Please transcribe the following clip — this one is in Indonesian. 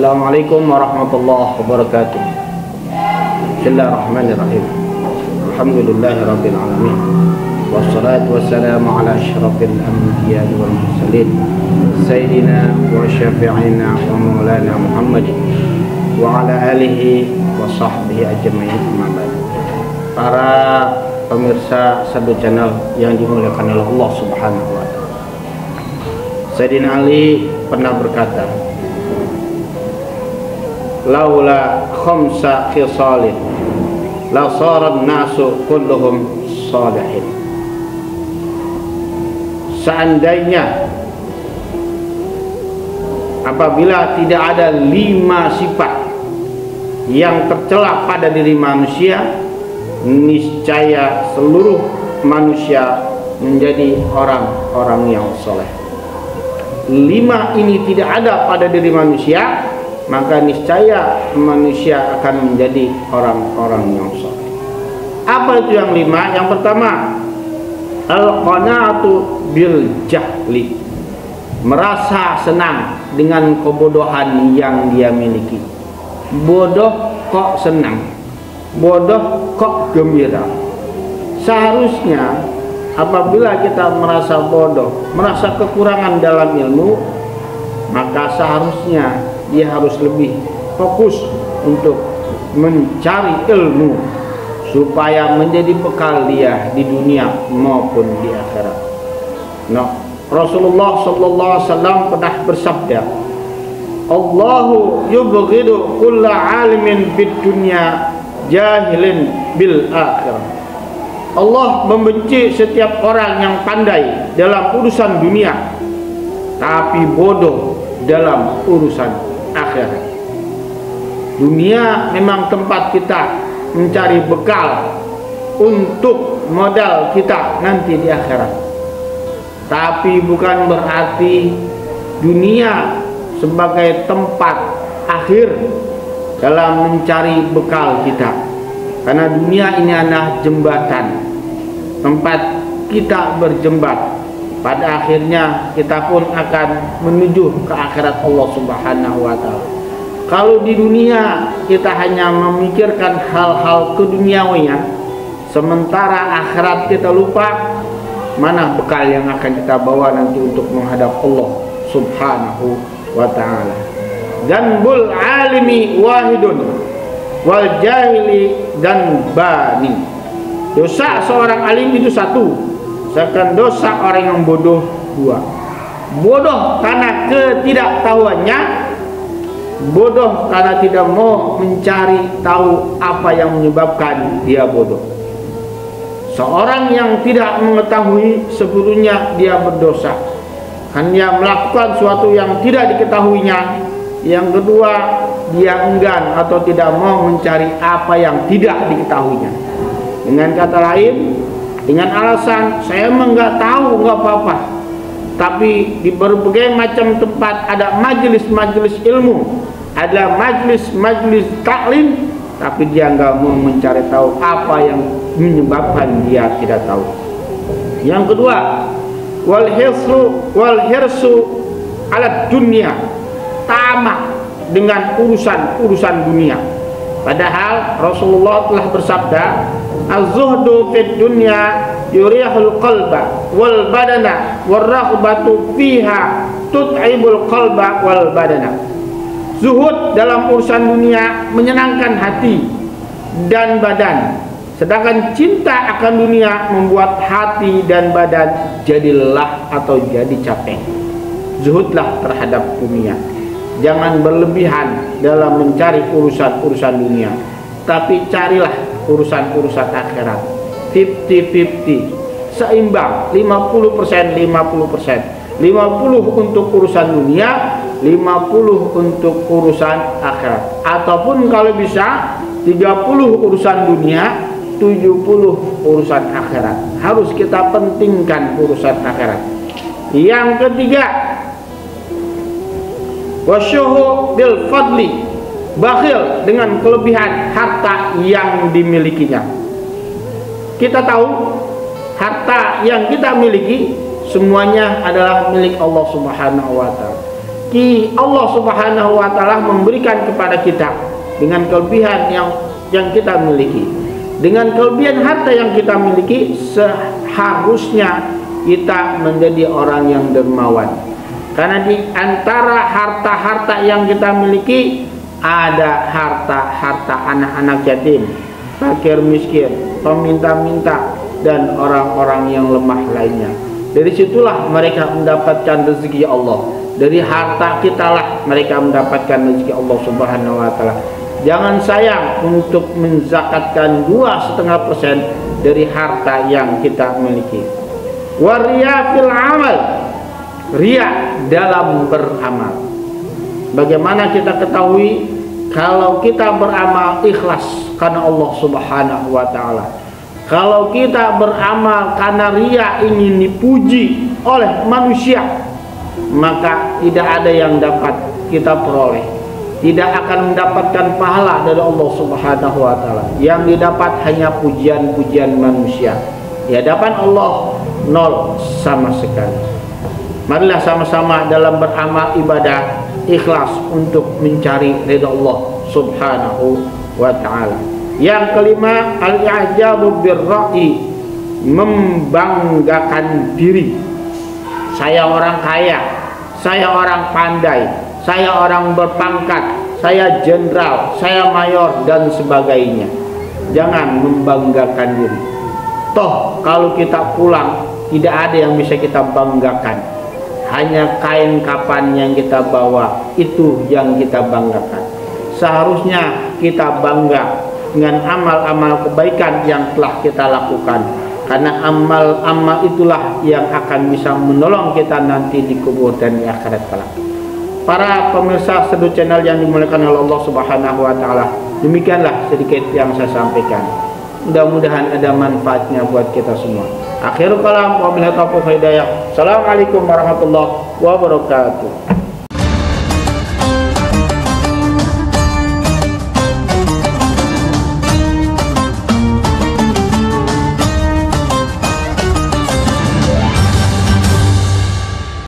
Assalamualaikum warahmatullahi wabarakatuh. Bismillahirrahmanirrahim. Alhamdulillahirabbil alamin. Wassalatu wassalamu ala asyrafil anbiya'i wal mursalin sayyidina wa syafi'ina wa maulana Muhammad wa ala alihi wa sahbihi ajma'in. Amma ba'd. Para pemirsa satu channel yang dimuliakan oleh Allah Subhanahu wa taala. Sayyidina Ali pernah berkata, laula khamsa khisalin la sara an-nasu kulluhum salihin. Seandainya apabila tidak ada 5 sifat yang tercela pada diri manusia, niscaya seluruh manusia menjadi orang-orang yang soleh. 5 ini tidak ada pada diri manusia, maka niscaya manusia akan menjadi orang-orang yang soleh. Apa itu yang 5? Yang pertama, al-qanaatu bil jahli, merasa senang dengan kebodohan yang dia miliki. Bodoh kok senang, bodoh kok gembira. Seharusnya apabila kita merasa bodoh, merasa kekurangan dalam ilmu, maka seharusnya dia harus lebih fokus untuk mencari ilmu supaya menjadi bekal dia di dunia maupun di akhirat. Nah, Rasulullah sallallahu alaihi wasallam pernah bersabda, Allahu yubghidu kulla alimin fid dunya jahilin bil akhirah. Allah membenci setiap orang yang pandai dalam urusan dunia tapi bodoh dalam urusan akhirat. Dunia memang tempat kita mencari bekal untuk modal kita nanti di akhirat, tapi bukan berarti dunia sebagai tempat akhir dalam mencari bekal kita, karena dunia ini adalah jembatan, tempat kita berjembat. Pada akhirnya kita pun akan menuju ke akhirat Allah Subhanahu wa taala. Kalau di dunia kita hanya memikirkan hal-hal keduniawian, sementara akhirat kita lupa, mana bekal yang akan kita bawa nanti untuk menghadap Allah Subhanahu wa taala. Dzanbul alimi wahidun wal jahili dzanbani. Dosa seorang alim itu satu, sedangkan dosa orang yang bodoh 2. Bodoh karena ketidaktahuannya, bodoh karena tidak mau mencari tahu apa yang menyebabkan dia bodoh. Seorang yang tidak mengetahui sebelumnya dia berdosa, kan dia melakukan sesuatu yang tidak diketahuinya. Yang kedua, dia enggan atau tidak mau mencari apa yang tidak diketahuinya. Dengan kata lain, dengan alasan saya emang nggak tahu, nggak apa-apa, tapi di berbagai macam tempat ada majelis-majelis ilmu, ada majelis-majelis taklim, tapi dia nggak mau mencari tahu apa yang menyebabkan dia tidak tahu. Yang kedua, wal hirsu alat dunia, tamak dengan urusan dunia. Padahal Rasulullah telah bersabda, az-zuhdu fid dunya yurihul qalba wal badana warraghbatu fiha tut'ibul qalba wal badana. Zuhud dalam urusan dunia menyenangkan hati dan badan, sedangkan cinta akan dunia membuat hati dan badan jadi lelah atau jadi capek. Zuhudlah terhadap dunia. Jangan berlebihan dalam mencari urusan dunia, tapi carilah urusan akhirat. 50-50, seimbang, 50% 50%. 50 untuk urusan dunia, 50 untuk urusan akhirat. Ataupun kalau bisa 30 urusan dunia, 70 urusan akhirat. Harus kita pentingkan urusan akhirat. Yang ketiga, wasyuhu bil fadli, bakhil dengan kelebihan harta yang dimilikinya. Kita tahu harta yang kita miliki semuanya adalah milik Allah Subhanahu wa taala. Allah Subhanahu wa taala memberikan kepada kita dengan kelebihan yang kita miliki. Dengan kelebihan harta yang kita miliki, seharusnya kita menjadi orang yang dermawan. Karena di antara harta-harta yang kita miliki ada harta-harta anak-anak yatim, fakir miskin, peminta-minta, dan orang-orang yang lemah lainnya. Dari situlah mereka mendapatkan rezeki Allah. Dari harta kitalah mereka mendapatkan rezeki Allah Subhanahu wa taala. Jangan sayang untuk menzakatkan 2,5% dari harta yang kita miliki. Waria fil amal, riya dalam beramal. Bagaimana kita ketahui kalau kita beramal ikhlas karena Allah Subhanahu wa taala? Kalau kita beramal karena riya ingin dipuji oleh manusia, maka tidak ada yang dapat kita peroleh. Tidak akan mendapatkan pahala dari Allah Subhanahu wa taala. Yang didapat hanya pujian-pujian manusia. Di hadapan Allah nol sama sekali. Marilah sama-sama dalam beramal ibadah ikhlas untuk mencari ridha Allah Subhanahu wa taala. Yang kelima, al-i'jabu birra'i, membanggakan diri. Saya orang kaya, saya orang pandai, saya orang berpangkat, saya jenderal, saya mayor, dan sebagainya. Jangan membanggakan diri. Toh kalau kita pulang tidak ada yang bisa kita banggakan. Hanya kain kapan yang kita bawa, itu yang kita banggakan. Seharusnya kita bangga dengan amal-amal kebaikan yang telah kita lakukan, karena amal-amal itulah yang akan bisa menolong kita nanti di kubur dan di akhirat kelak. Para pemirsa Seduh Channel yang dimuliakan oleh Allah Subhanahu wa taala, demikianlah sedikit yang saya sampaikan. Mudah-mudahan ada manfaatnya buat kita semua. Akhirul kalam, wabillahi taufiq wal hidayah. Assalamualaikum warahmatullahi wabarakatuh.